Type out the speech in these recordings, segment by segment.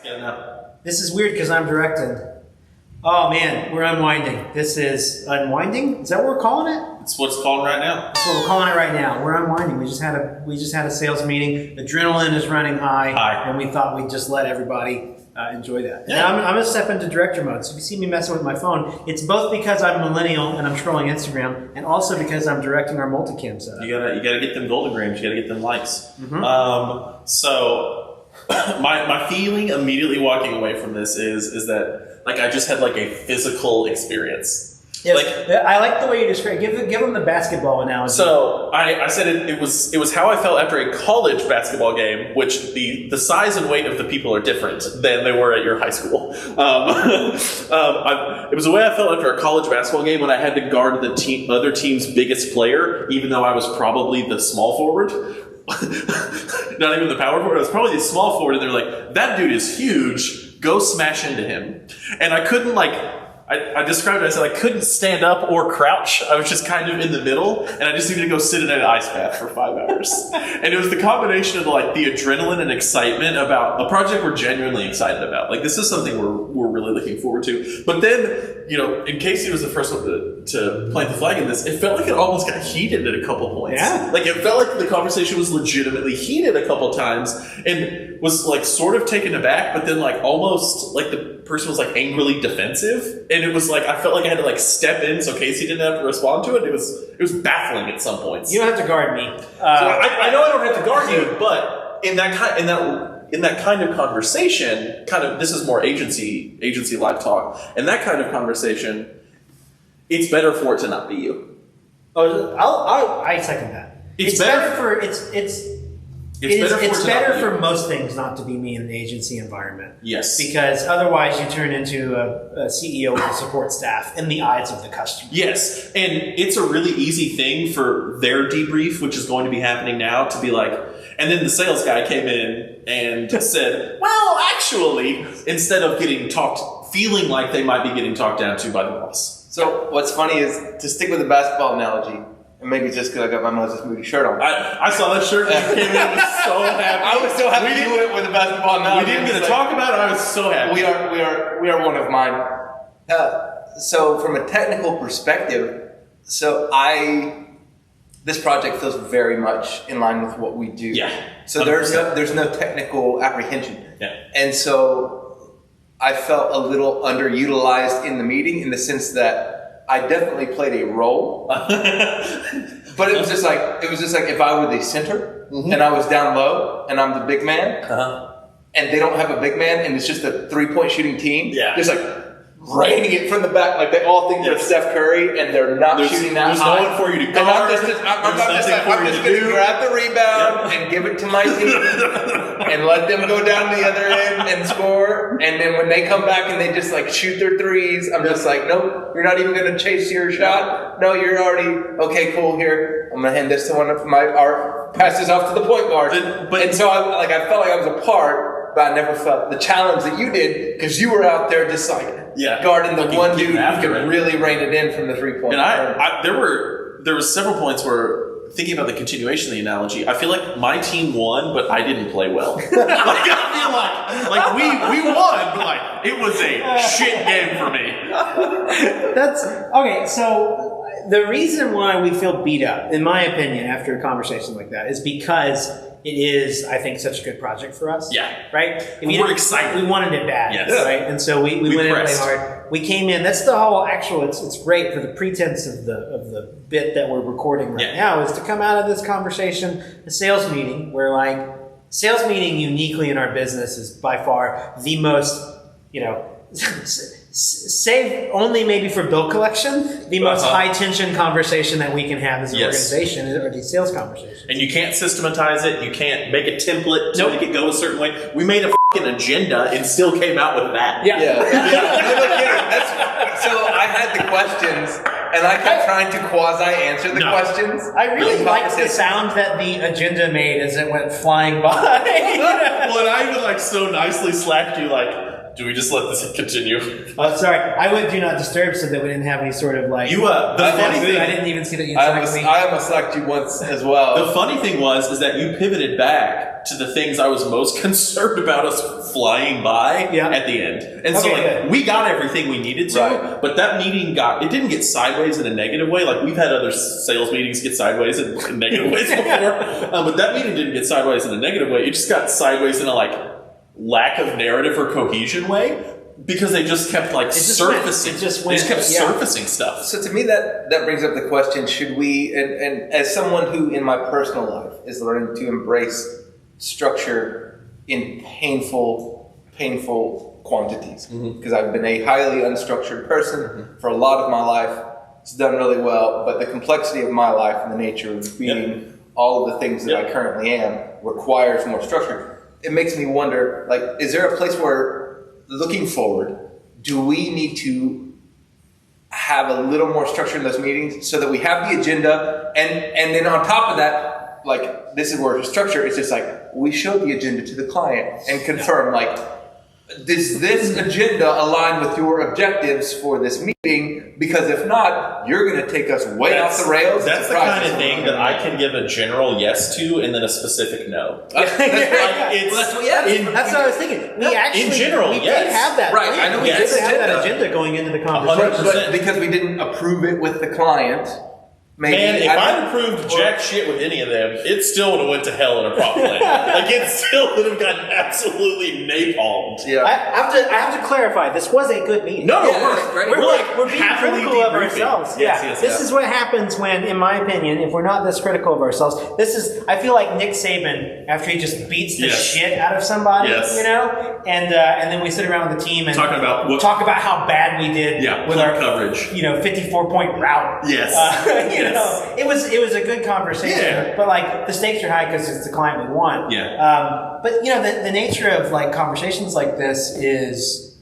Yeah, no. This is weird because I'm directing. Oh man, we're unwinding. This is unwinding? Is that what we're calling it? It's what's called right now. That's what we're calling it right now. We're unwinding. We just had a sales meeting. Adrenaline is running high. And we thought we'd just let everybody enjoy that. Yeah. And I'm going to step into director mode. So if you see me messing with my phone, it's both because I'm a millennial and I'm trolling Instagram, and also because I'm directing our multicam setup. You gotta get them golden grams. You gotta get them likes. Mm-hmm. So my feeling immediately walking away from this is that like I just had like a physical experience. Yes. Like, I like the way you describe. Give them the basketball analogy. So I said it was how I felt after a college basketball game, which the size and weight of the people are different than they were at your high school. It was the way I felt after a college basketball game when I had to guard the other team's biggest player, even though I was probably the small forward. Not even the power forward. I was probably the small forward, and they're like, "That dude is huge. Go smash into him." And I couldn't I described it, I said I couldn't stand up or crouch. I was just kind of in the middle, and I just needed to go sit in an ice bath for 5 hours. And it was the combination of like the adrenaline and excitement about a project we're genuinely excited about. Like this is something we're really looking forward to. But then, in Casey was the first one to plant the flag in this, it felt like it almost got heated at a couple points. Yeah. Like it felt like the conversation was legitimately heated a couple times and was like sort of taken aback, but then like almost like the person was like angrily defensive. And it was like, I felt like I had to like step in so Casey didn't have to respond to it. It was baffling at some points. You don't have to guard me. So I know I don't have to guard you, but in that kind of conversation, this is more agency live talk. In that kind of conversation, it's better for it to not be you. I second that. It's better for most things not to be me in an agency environment. Yes. Because otherwise you turn into a CEO with a support staff in the eyes of the customer. Yes. And it's a really easy thing for their debrief, which is going to be happening now, to be like, and then the sales guy came in and said, well, actually, instead of feeling like they might be getting talked down to by the boss. So what's funny is, to stick with the basketball analogy, and maybe just because I got my Moses Moody shirt on. I saw that shirt and you came in and was so happy. I was so happy you went with the basketball analogy. We didn't get to talk about it. I was so happy. We are one of mine. So from a technical perspective, this project feels very much in line with what we do. Yeah. So there's no technical apprehension. Yeah. And so I felt a little underutilized in the meeting in the sense that I definitely played a role, but it was just like if I were the center and I was down low and I'm the big man, and they don't have a big man and it's just a 3-point shooting team, just like raining it from the back, like they all think they're Steph Curry and they're not shooting that high. There's no one for you to guard. I'm just going to grab the rebound and give it to my team and let them go down the other end and score. And then when they come back and they just like shoot their threes, I'm just like, nope, you're not even going to chase your shot. No, you're already, okay, cool, here. I'm going to hand this to one of our passes off to the point guard. And so I felt like I was a part, but I never felt the challenge that you did because you were out there just like, guarding the one dude who could really rein it in from the 3-point. And there were several points where, thinking about the continuation of the analogy, I feel like my team won, but I didn't play well. Like I feel like we won, but like it was a shit game for me. That's okay. So the reason why we feel beat up, in my opinion, after a conversation like that, is because it is, I think, such a good project for us. Yeah. Right? We're excited. We wanted it bad. Yes. Right? And so we went in and played hard. We came in, that's the whole it's great for the pretense of the bit that we're recording right now, is to come out of this conversation, a sales meeting, where sales meeting uniquely in our business is by far the most, save only maybe for bill collection, the most high-tension conversation that we can have as an organization are these sales conversations. And you can't systematize it. You can't make a template to make it go a certain way. We made a fucking agenda and still came out with that. Yeah. So I had the questions, and I kept trying to quasi-answer the questions. I really liked the sound that the agenda made as it went flying by. Well, and I even so nicely slapped you Do we just let this continue? Oh, sorry. I went do not disturb so that we didn't have any sort of like. The funny thing, I didn't even see that you I slacked me. almost slacked you once as well. The funny thing is that you pivoted back to the things I was most concerned about us flying by at the end. And so like we got everything we needed to, but that meeting it didn't get sideways in a negative way. Like we've had other sales meetings get sideways in negative ways before. But that meeting didn't get sideways in a negative way. It just got sideways in a like lack of narrative or cohesion way. Because they just kept surfacing. They just kept surfacing stuff. So to me, that brings up the question: should we? And as someone who, in my personal life, is learning to embrace structure in painful quantities, because I've been a highly unstructured person for a lot of my life. It's done really well, but the complexity of my life and the nature of being all of the things that I currently am requires more structure. It makes me wonder: like, is there a place where, looking forward, do we need to have a little more structure in those meetings so that we have the agenda, and then on top of that, like, this is where the structure is just like, we show the agenda to the client and confirm, like, does this agenda align with your objectives for this meeting? Because if not, you're going to take us way off the rails. That's the kind of thing that I can give a general yes to and then a specific no. That's what I was thinking. We actually, in general, we did have that. Right, I know we did have that agenda going into the conversation. But because we didn't approve it with the client, maybe. Man, if I'd approved jack shit with any of them, it still would have went to hell in a prop plan. Like, it still would have gotten absolutely napalmed. Yeah. I have to clarify, this was a good meeting. No, we're being critical of ourselves. This is what happens when, in my opinion, if we're not this critical of ourselves, I feel like Nick Saban, after he just beats the shit out of somebody, you know, and then we sit around with the team and talk about how bad we did with our coverage, 54-point route. Yes. You know, it was a good conversation, but like the stakes are high because it's the client we want. But you know, the nature of like conversations like this is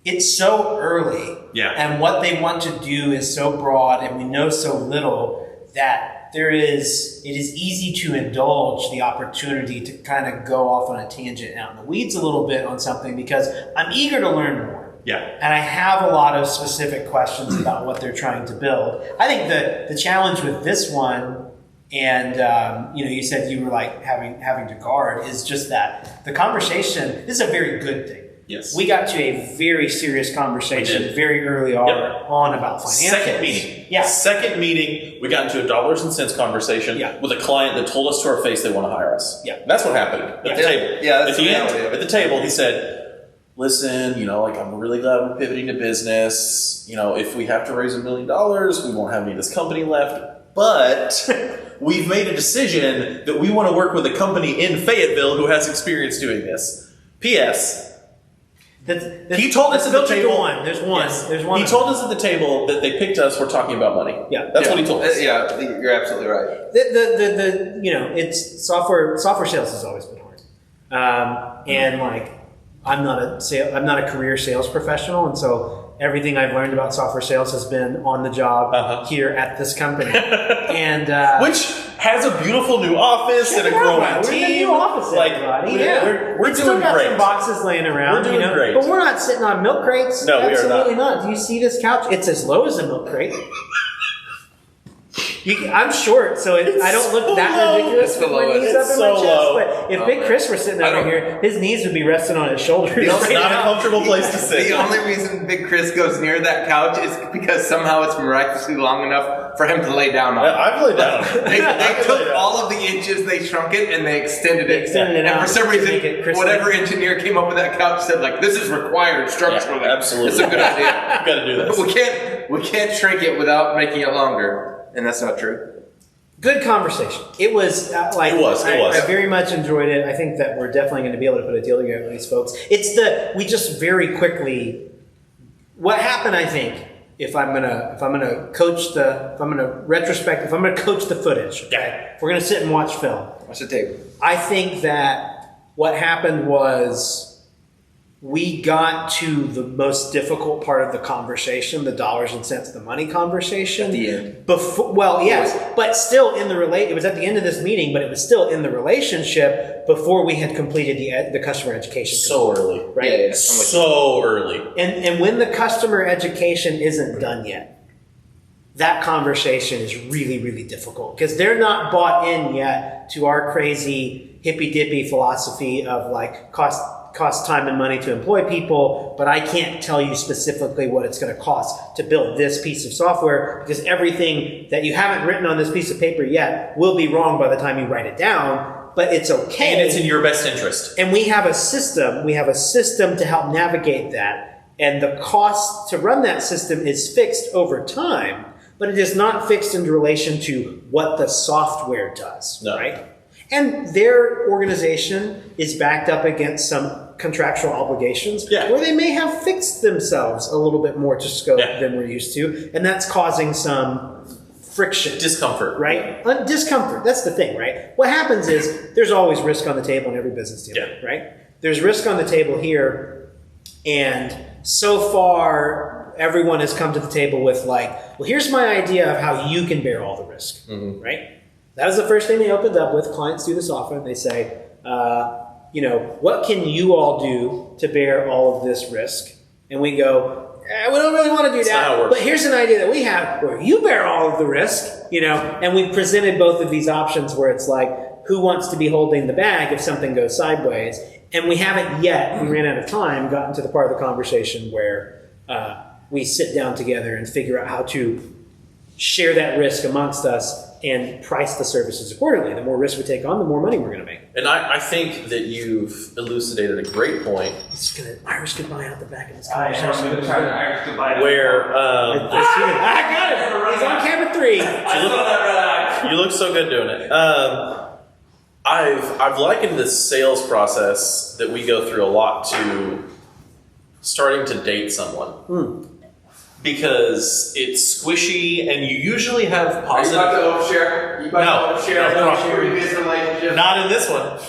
it's so early, and what they want to do is so broad, and we know so little that it is easy to indulge the opportunity to kind of go off on a tangent out in the weeds a little bit on something because I'm eager to learn more. And I have a lot of specific questions about what they're trying to build. I think the challenge with this one, and you said you were like having to guard, is just that the conversation. This is a very good thing. Yes, we got to a very serious conversation very early on about financials. Second meeting, we got into a dollars and cents conversation with a client that told us to our face they want to hire us. That's what happened at the table. That's at the table, he said, listen, I'm really glad we're pivoting to business. If we have to raise $1 million, we won't have any of this company left. But we've made a decision that we want to work with a company in Fayetteville who has experience doing this. P.S. He told us at the table. There's one. He told us at the table that they picked us. We're talking about money. That's what he told us. Yeah, you're absolutely right. It's software sales has always been hard, and like. I'm not a career sales professional, and so everything I've learned about software sales has been on the job here at this company, and which has a beautiful new office and a growing team. We're in a new office, we're still doing got great. Some boxes laying around, we're doing great. But we're not sitting on milk crates. No, we are absolutely not. Do you see this couch? It's as low as a milk crate. I'm short, so I don't look that ridiculous with my knees up in my chest. But if Big Chris were sitting over here, his knees would be resting on his shoulders. It's not a comfortable place to sit. The only reason Big Chris goes near that couch is because somehow it's miraculously long enough for him to lay down on it. I've laid down. They took all of the inches, they shrunk it, and they extended it. And for some reason, whatever engineer came up with that couch said, like, this is required structurally. Yeah, absolutely. It's a good idea. We've got to do this. We can't shrink it without making it longer. And that's not true. Good conversation. It was it was. I very much enjoyed it. I think that we're definitely going to be able to put a deal together with these folks. We just very quickly. What happened? I think if I'm gonna coach the footage. Okay, if we're gonna sit and watch film. Watch the tape. I think that what happened was we got to the most difficult part of the conversation, the dollars and cents, the money conversation. At the end. Before, well, yes, but still in the it was at the end of this meeting, but it was still in the relationship before we had completed the customer education. So early. Right? Yeah. So early. And when the customer education isn't done yet, that conversation is really, really difficult because they're not bought in yet to our crazy hippy-dippy philosophy of like cost time and money to employ people, but I can't tell you specifically what it's going to cost to build this piece of software because everything that you haven't written on this piece of paper yet will be wrong by the time you write it down, but it's okay. And it's in your best interest. And we have a system to help navigate that, and the cost to run that system is fixed over time, but it is not fixed in relation to what the software does, right? And their organization is backed up against some contractual obligations where they may have fixed themselves a little bit more to scope than we're used to, and that's causing some friction. Discomfort. Right? Discomfort. That's the thing, right? What happens is there's always risk on the table in every business deal, right? There's risk on the table here, and so far everyone has come to the table with like, well, here's my idea of how you can bear all the risk, right? That was the first thing they opened up with. Clients do the software, and they say, what can you all do to bear all of this risk? And we go, we don't really want to do that, but here's an idea that we have where you bear all of the risk, and we presented both of these options where it's like, who wants to be holding the bag if something goes sideways? And we haven't yet, we ran out of time, gotten to the part of the conversation where we sit down together and figure out how to share that risk amongst us and price the services accordingly. The more risk we take on, the more money we're going to make. And I think that you've elucidated a great point. It's going to Irish goodbye out the back of this I'm conversation. going to try to Irish goodbye. Where I got it! He's on camera 3. you look so good doing it. I've likened this sales process that we go through a lot to starting to date someone. Because it's squishy, and you usually have positive. Are you about to overshare? You about to overshare previous relationship? Not in this one.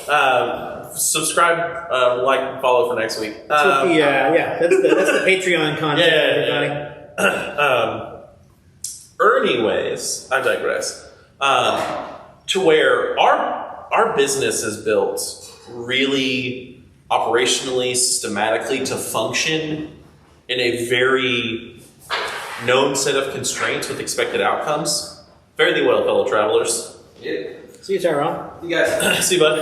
Subscribe, like, and follow for next week. That's the Patreon content. Anyways, I digress. To where our business is built really operationally, systematically to function in a very known set of constraints with expected outcomes. Fare thee well, fellow travelers. Yeah. See you, Tyrel. You guys. See, bud.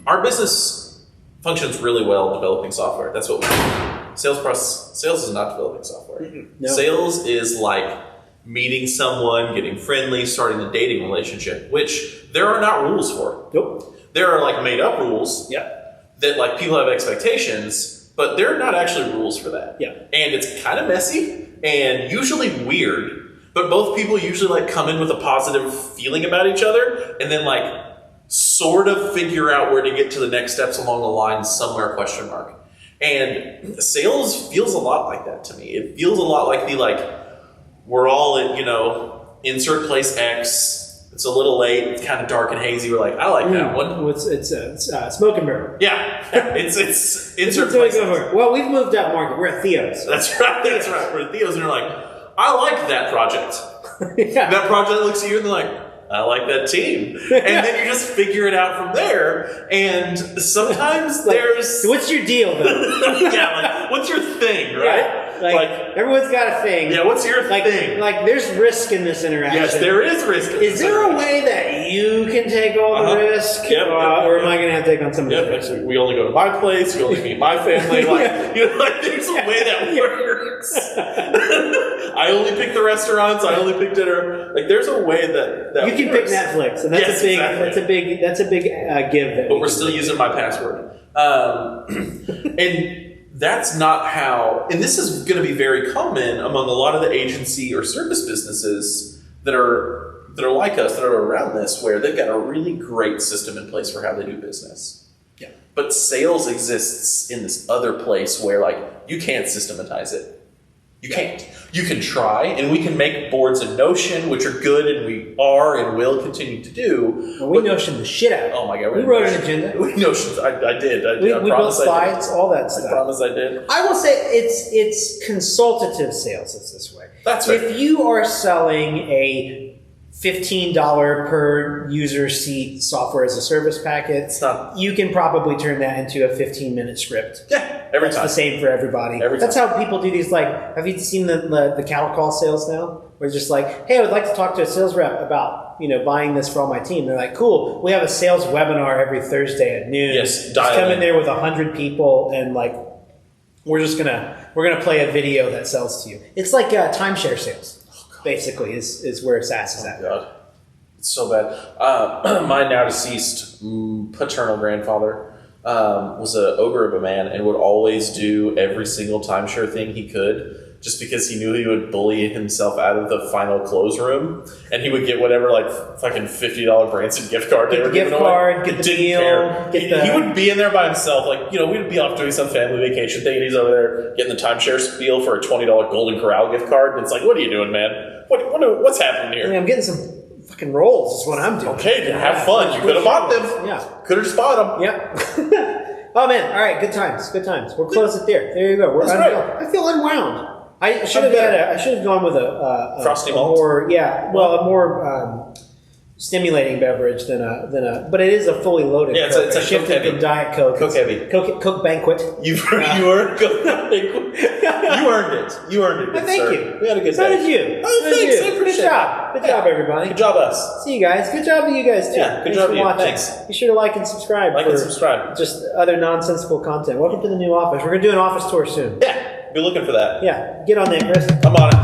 Our business functions really well developing software. That's what we do. Sales is not developing software. No. Sales is like meeting someone, getting friendly, starting a dating relationship, which there are not rules for. Nope. There are like made up rules that like people have expectations, but they're not actually rules for that. Yeah. And it's kind of messy and usually weird, but both people usually like come in with a positive feeling about each other and then like sort of figure out where to get to the next steps along the line somewhere, ? And sales feels a lot like that to me. It feels a lot like we're all at, insert place X. It's a little late. It's kind of dark and hazy. We're like, I like that one. It's Smoke and Burger. Yeah. It's insert place X. Well, we've moved up market. We're at Theo's. That's right. We're at Theo's, and they're like, I like that project. Yeah. That project looks at you, and they're like, I like that team. And then you just figure it out from there. And sometimes there's... What's your deal, though? What's your thing, right? Yeah, everyone's got a thing. Yeah, what's your thing? There's risk in this interaction. Yes, there is risk. Is there a way that you can take all the risk? Yep. Or am I going to have to take on some of the risk? We only go to my place. You only meet my family. There's a way that works. I only pick the restaurants. I only pick dinner. There's a way that you can works. pick Netflix, and that's a big give. But we're still using my password. And that's not how, and this is going to be very common among a lot of the agency or service businesses that are like us, that are around this, where they've got a really great system in place for how they do business. Yeah. But sales exists in this other place where you can't systematize it. You can't. You can try, and we can make boards in Notion, which are good, and we are and will continue to do. Well, we Notion the shit out. Oh my god, we wrote an agenda. We Notion. I did. We built slides, all that stuff. I promise I did. I will say it's consultative sales. It's this way. That's right. If you are selling a $15 per user seat software as a service packet, you can probably turn that into a 15-minute script. Yeah, every time. That's the same for everybody. That's how people do these. Like, have you seen the cattle call sales now? Where it's just like, hey, I would like to talk to a sales rep about buying this for all my team. They're like, cool. We have a sales webinar every Thursday at noon. Yes, just come in there with 100 people and like we're gonna play a video that sells to you. It's like timeshare sales. Basically, is where SaaS is at. God. It's so bad. My now deceased paternal grandfather was an ogre of a man and would always do every single timeshare thing he could just because he knew he would bully himself out of the final close room, and he would get whatever like fucking $50 Branson gift card they were giving away. Get the meal. He would be in there by himself, like we'd be off doing some family vacation thing, and he's over there getting the timeshare spiel for a $20 Golden Corral gift card. And it's like, what are you doing, man? What's happening here? I mean, I'm getting some fucking rolls. Is what I'm doing. Okay, have fun. You could have bought them. Yeah, could have just bought them. Yeah. Oh man! All right, good times. Good times. We'll close it there. There you go. I feel unwound. I should have gone with a frosty malt. A more stimulating beverage than a. But it is a fully loaded. Yeah, it's a shift Coke heavy. Diet Coke. Coke heavy. Coke banquet. You earned Coke banquet. You earned it. You earned it. Well, thank you. We had a good day. So did you. Oh, thanks. I appreciate Good job. Good job, everybody. Good job, us. See you guys. Good job to you guys too. Yeah, good Thanks job for to you. watching. Thanks. Be sure to like and subscribe. Like and subscribe. Just other nonsensical content. Welcome to the new office. We're gonna do an office tour soon. Yeah. Be looking for that. Yeah. Get on there, Chris. I'm on it.